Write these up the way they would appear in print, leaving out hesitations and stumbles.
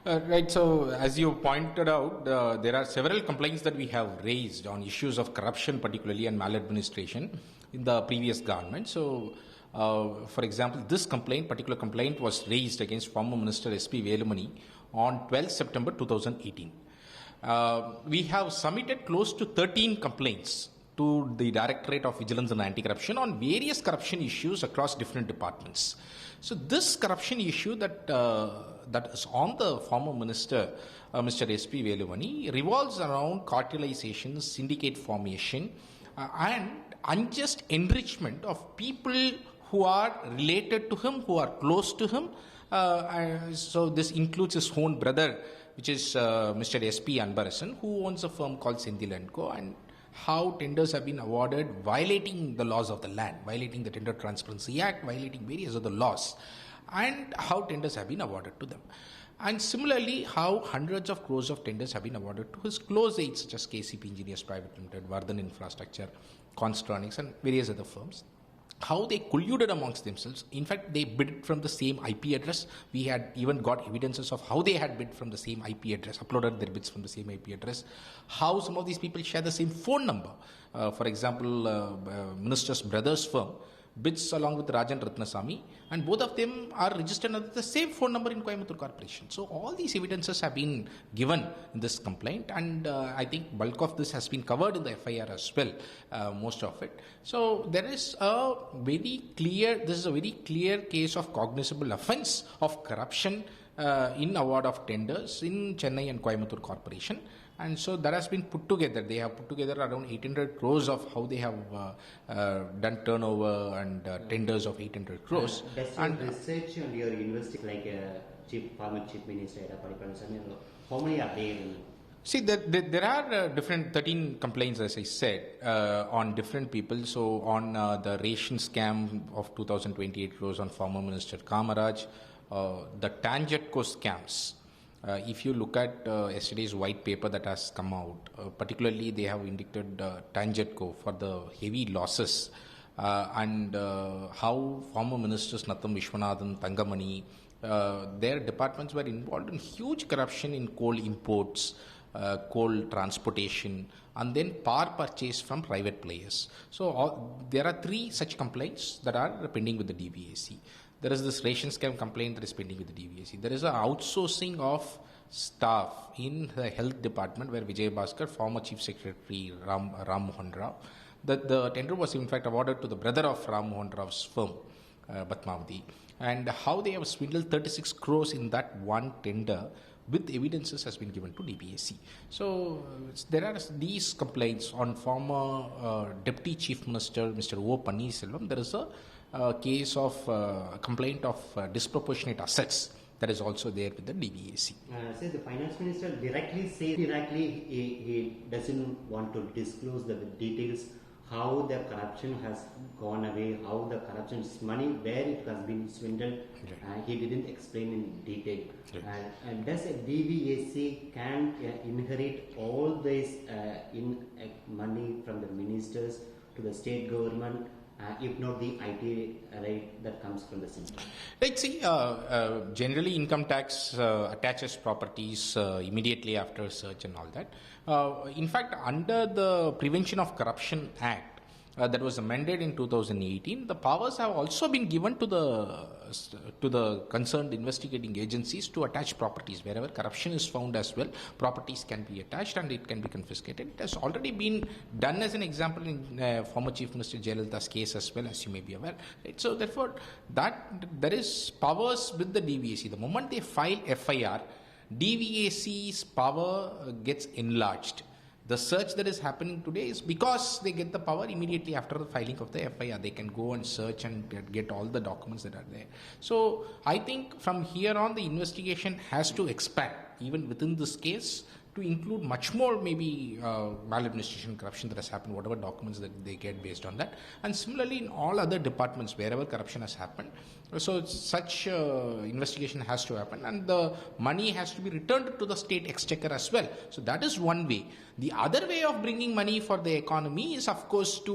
Right. So, as you pointed out, there are several complaints that we have raised on issues of corruption, particularly and maladministration in the previous government. So, for example, this particular complaint was raised against former Minister S.P. Velumani on 12 September 2018. We have submitted close to 13 complaints to the Directorate of Vigilance and Anti-Corruption on various corruption issues across different departments. So this corruption issue that is on the former minister, Mr. S.P. Velumani, revolves around cartelization, syndicate formation, and unjust enrichment of people who are related to him, who are close to him. So this includes his own brother, which is Mr. S.P. Anbarasan, who owns a firm called Senthil & Co. And how tenders have been awarded violating the laws of the land, violating the Tender Transparency Act, violating various other laws, and how tenders have been awarded to them. And similarly, how hundreds of crores of tenders have been awarded to his close aides, such as KCP Engineers Private Limited, Vardhan Infrastructure, Constronics, and various other firms. How they colluded amongst themselves. In fact, they bid from the same IP address. We had even got evidences of how they had bid from the same IP address, uploaded their bids from the same IP address. How some of these people share the same phone number. For example, minister's brother's firm bids along with Rajan Ratnasamy, and both of them are registered under the same phone number in Coimbatore Corporation. So all these evidences have been given in this complaint, and I think bulk of this has been covered in the F.I.R. as well, most of it. So there is a very clear, this is a very clear case of cognizable offence of corruption in award of tenders in Chennai and Coimbatore Corporation. And so that has been put together. They have put together around 800 crores of how they have done turnover and tenders of 800 crores. Does your research and your investigation, like former Chief Minister Arappor, how many are there? See, there are different 13 complaints, as I said, on different people. So on the ration scam of 2028 crores on former Minister Kamaraj, the Tangetco scams. If you look at yesterday's white paper that has come out, particularly they have indicted Tangetco for the heavy losses and how former ministers Nattam Vishwanathan, Tangamani, their departments were involved in huge corruption in coal imports, coal transportation, and then power purchase from private players. So there are 3 such complaints that are pending with the DVAC. There is this ration scam complaint that is pending with the DVAC. There is an outsourcing of staff in the health department where Vijay Bhaskar, former Chief Secretary Ram Mohan Rao, the tender was in fact awarded to the brother of Ram Mohan Rao's firm, Batmavati, and how they have swindled 36 crores in that one tender with evidences has been given to DBAC. So there are these complaints on former Deputy Chief Minister Mr. O. Pannirselvam. There is a case of complaint of disproportionate assets that is also there with the DVAC. So the finance minister directly he doesn't want to disclose the details how the corruption has gone away, how the corruption's money, where it has been swindled. He didn't explain in detail. And does a DVAC can inherit all this money from the ministers to the state government? If not the IT right that comes from the center. Right, see, generally income tax attaches properties immediately after search and all that. In fact, under the Prevention of Corruption Act that was amended in 2018, the powers have also been given to the concerned investigating agencies to attach properties. Wherever corruption is found as well, properties can be attached and it can be confiscated. It has already been done as an example in former Chief Minister Jayalalitha's case as well, as you may be aware. Right? So therefore, that there is powers with the DVAC. The moment they file F.I.R., DVAC's power gets enlarged. The search that is happening today is because they get the power immediately after the filing of the F.I.R. They can go and search and get all the documents that are there. So I think from here on the investigation has to expand even within this case to include much more maybe maladministration, corruption that has happened, whatever documents that they get based on that. And similarly in all other departments wherever corruption has happened, so such investigation has to happen, and the money has to be returned to the state exchequer as well. So that is one way. The other way of bringing money for the economy is of course to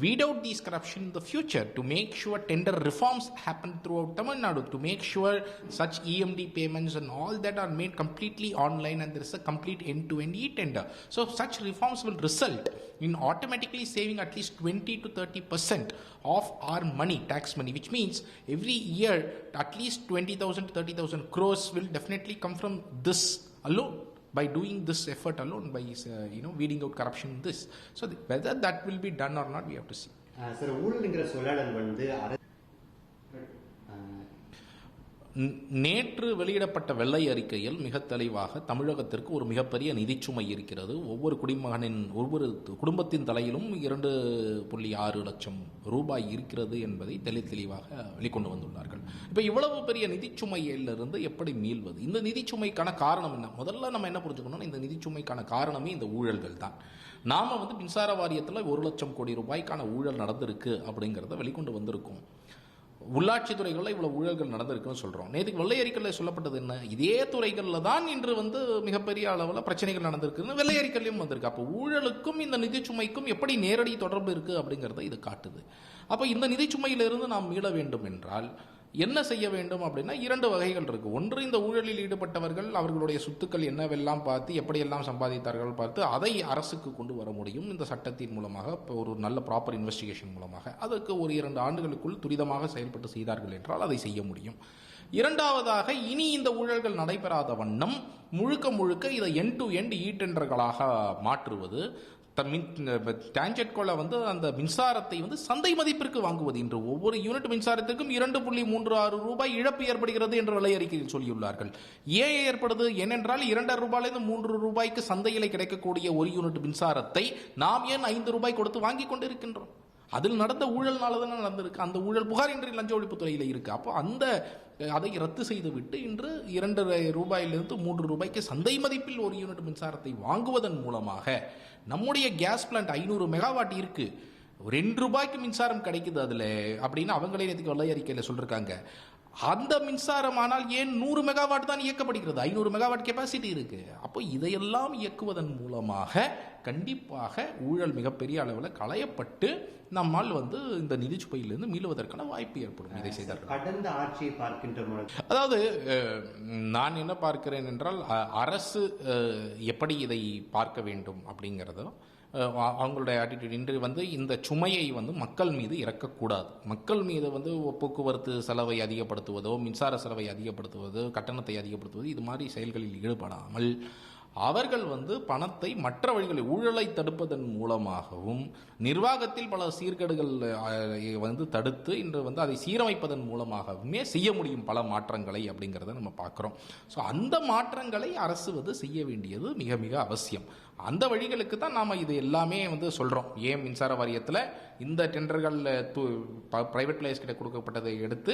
weed out these corruption in the future, to make sure tender reforms happen throughout Tamil Nadu, to make sure such EMD payments and all that are made completely online and there is a complete end-to-end e-tender. So such reforms will result in automatically saving at least 20 to 30% of our money, tax money, which means every year at least 20,000 to 30,000 crores will definitely come from this alone, by doing this effort alone, by weeding out corruption in this. So whether that will be done or not, we have to see. Sir, ஊழல்ங்கிற சொல்லாடல் வந்து நேற்று வெளியிடப்பட்ட வெள்ளை அறிக்கையில் மிக தெளிவாக தமிழகத்திற்கு ஒரு மிகப்பெரிய நிதிச்சுமை இருக்கிறது. ஒவ்வொரு ஒவ்வொரு குடும்பத்தின் தலையிலும் 2.6 லட்சம் ரூபாய் இருக்கிறது என்பதை தெளிவாக வெளிக்கொண்டு வந்துள்ளார்கள். இப்போ இவ்வளவு பெரிய நிதிச்சுமையிலிருந்து எப்படி மீள்வது? இந்த நிதிச்சுமைக்கான காரணம் என்ன? முதல்ல நம்ம என்ன புரிஞ்சுக்கணும், இந்த நிதிச்சுமைக்கான காரணமே இந்த ஊழல்கள் தான். நாம மின்சார வாரியத்தில் 1 லட்சம் கோடி ரூபாய்க்கான ஊழல் நடந்திருக்கு அப்படிங்கிறத வெளிக்கொண்டு வந்திருக்கோம். உள்ளாட்சி துறைகளில் இவ்வளவு ஊழல்கள் நடந்திருக்குன்னு சொல்றோம். நேற்றுக்கு வெள்ளை அறிக்கையில் சொல்லப்பட்டது என்ன? இதே துறைகளில் தான் இன்று மிகப்பெரிய அளவில் பிரச்சனைகள் நடந்திருக்குன்னு வெள்ளை அறிக்கையிலும் வந்திருக்கு. அப்போ ஊழலுக்கும் இந்த நிதிச்சுமைக்கும் எப்படி நேரடி தொடர்பு இருக்கு அப்படிங்கிறத இது காட்டுது. அப்போ இந்த நிதிச்சுமையிலிருந்து நாம் மீள வேண்டும் என்றால் என்ன செய்ய வேண்டும் அப்படின்னா 2 வகைகள் இருக்கு. ஒன்று, இந்த ஊழலில் ஈடுபட்டவர்கள் அவர்களுடைய சொத்துக்கள் என்னவெல்லாம் பார்த்து எப்படியெல்லாம் சம்பாதித்தார்கள் பார்த்து அதை அரசுக்கு கொண்டு வர முடியும் இந்த சட்டத்தின் மூலமாக, ஒரு நல்ல ப்ராப்பர் இன்வெஸ்டிகேஷன் மூலமாக. அதற்கு ஒரு 2 ஆண்டுகளுக்குள் துரிதமாக செயல்பட்டு செய்தார்கள் என்றால் அதை செய்ய முடியும். இரண்டாவதாக, இனி இந்த ஊழல்கள் நடைபெறாத வண்ணம் முழுக்க இதை எண்ட் டு எண்ட் ஈட்டெண்டர்களாக மாற்றுவது, டான்ஜெட்கோல அந்த மின்சாரத்தை சந்தை மதிப்பிற்கு வாங்குவது. இன்று ஒவ்வொரு யூனிட் மின்சாரத்திற்கும் 2.36 ரூபாய் இழப்பு ஏற்படுகிறது என்று வெள்ளை அறிக்கையில் சொல்லியுள்ளார்கள். ஏன் ஏற்படுது? ஏனென்றால் 2 ரூபாயிலிருந்து 3 ரூபாய்க்கு சந்தையில் கிடைக்கக்கூடிய ஒரு யூனிட் மின்சாரத்தை நாம் ஏன் 5 ரூபாய் கொடுத்து வாங்கி கொண்டிருக்கின்றோம்? அதில் நடந்த ஊழல்னால தானே நடந்திருக்கு. அந்த ஊழல் புகார் இன்று லஞ்ச ஒழிப்புத்துறையில் இருக்கு. அப்போ அதை ரத்து செய்துவிட்டு இன்று 2 ரூபாயிலிருந்து 3 ரூபாய்க்கு சந்தை மதிப்பில் ஒரு யூனிட் மின்சாரத்தை வாங்குவதன் மூலமாக நம்முடைய கேஸ் பிளான்ட் 500 மெகாவாட் இருக்கு, 2 ரூபாய்க்கு மின்சாரம் கிடைக்குது அதுல அப்படின்னு அவங்களே நேற்றுக்கு வெள்ளை அறிக்கையில் சொல்லிருக்காங்க. அந்த மின்சாரம் ஆனால் ஏன் 100 மெகாவாட் தான் இயக்கப்படுகிறது? 500 மெகாவாட் கெப்பாசிட்டி இருக்கு. அப்போ இதையெல்லாம் இயக்குவதன் மூலமாக கண்டிப்பாக ஊழல் மிகப்பெரிய அளவில் களையப்பட்டு நம்மால் இந்த நிதிச்சுமையிலிருந்து மீளுவதற்கான வாய்ப்பு ஏற்படும். இதை செய்தார்கள். கடந்த ஆட்சியை பார்க்கின்ற அதாவது நான் என்ன பார்க்கிறேன் என்றால், அரசு எப்படி இதை பார்க்க வேண்டும் அப்படிங்கிறதோ அவங்களுடைய ஆட்டிடியூட் இன்று இந்த சுமையை மக்கள் மீது இறக்கக்கூடாது. மக்கள் மீது போக்குவரத்து செலவை அதிகப்படுத்துவதோ, மின்சார செலவை அதிகப்படுத்துவதோ, கட்டணத்தை அதிகப்படுத்துவதோ இது மாதிரி செயல்களில் ஈடுபடாமல் அவர்கள் பணத்தை மற்ற வழிகளில் ஊழலை தடுப்பதன் மூலமாகவும் நிர்வாகத்தில் பல சீர்கேடுகள் தடுத்து இன்று அதை சீரமைப்பதன் மூலமாகவுமே செய்ய முடியும் பல மாற்றங்களை அப்படிங்கிறத நம்ம பார்க்குறோம். ஸோ அந்த மாற்றங்களை அரசு செய்ய வேண்டியது மிக மிக அவசியம். அந்த வழிகளுக்கு தான் நாம் இது எல்லாமே சொல்கிறோம். ஏன் மின்சார வாரியத்தில் இந்த டெண்டர்கள் பிரைவேட் பிளேயர்ஸ் கிட்ட கொடுக்கப்பட்டதை எடுத்து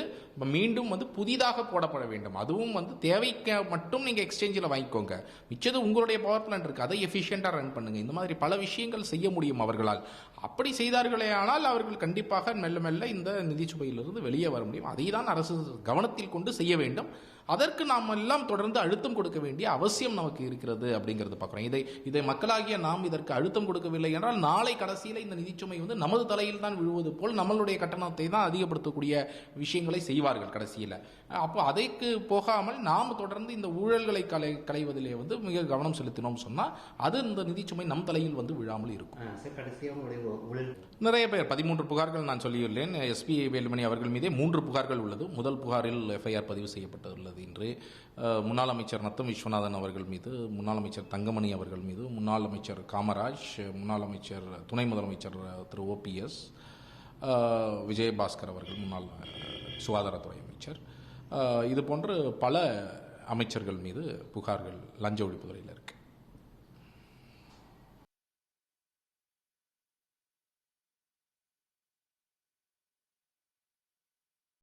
மீண்டும் புதிதாக போடப்பட வேண்டும். அதுவும் தேவைக்கு மட்டும் நீங்கள் எக்ஸ்சேஞ்சில் வாங்கிக்கோங்க, மிச்சது உங்களுடைய பவர் பிளான்ட் இருக்குது, அதை எஃபிஷியண்டாக ரன் பண்ணுங்கள். இந்த மாதிரி பல விஷயங்கள் செய்ய முடியும் அவர்களால். அப்படி செய்தார்களே ஆனால் அவர்கள் கண்டிப்பாக மெல்ல மெல்ல இந்த நிதிச்சுமையிலிருந்து வெளியே வர முடியும். அதை தான் அரசு கவனத்தில் கொண்டு செய்ய வேண்டும். அதற்கு நாம் எல்லாம் தொடர்ந்து அழுத்தம் கொடுக்க வேண்டிய அவசியம் நமக்கு இருக்கிறது அப்படிங்கிறது பார்க்குறோம். இதை மக்களாகிய நாம் இதற்கு அழுத்தம் கொடுக்கவில்லை என்றால் நாளை கடைசியில் இந்த நிதிச்சுமை நமது தலையில் தான் விழுவது போல் நம்மளுடைய கட்டணத்தை தான் அதிகப்படுத்தக்கூடிய விஷயங்களை செய்வார்கள் கடைசியில். அப்போ அதைக்கு போகாமல் நாம் தொடர்ந்து இந்த ஊழல்களை களைவதிலே மிக கவனம் செலுத்தினோம் சொன்னால் அது இந்த நிதிச்சுமை நம் தலையில் விழாமல் இருக்கும். நிறைய பேர் 13 புகார்கள் நான் சொல்லியுள்ளேன். எஸ்பி வேலுமணி அவர்கள் மீதே 3 புகார்கள் உள்ளது. முதல் புகாரில் FIR பதிவு செய்யப்பட்டுள்ளது. இன்று முன்னாள் அமைச்சர் நத்தம் விஸ்வநாதன் அவர்கள் மீது, முன்னாள் அமைச்சர் தங்கமணி அவர்கள் மீது, முன்னாள் அமைச்சர் காமராஜ், முன்னாள் அமைச்சர் துணை முதலமைச்சர் திரு OPS, விஜயபாஸ்கர் அவர்கள் முன்னாள் சுகாதாரத்துறை அமைச்சர், இது போன்று பல அமைச்சர்கள் மீது புகார்கள் லஞ்ச ஒழிப்புத்துறையில் இருக்கு.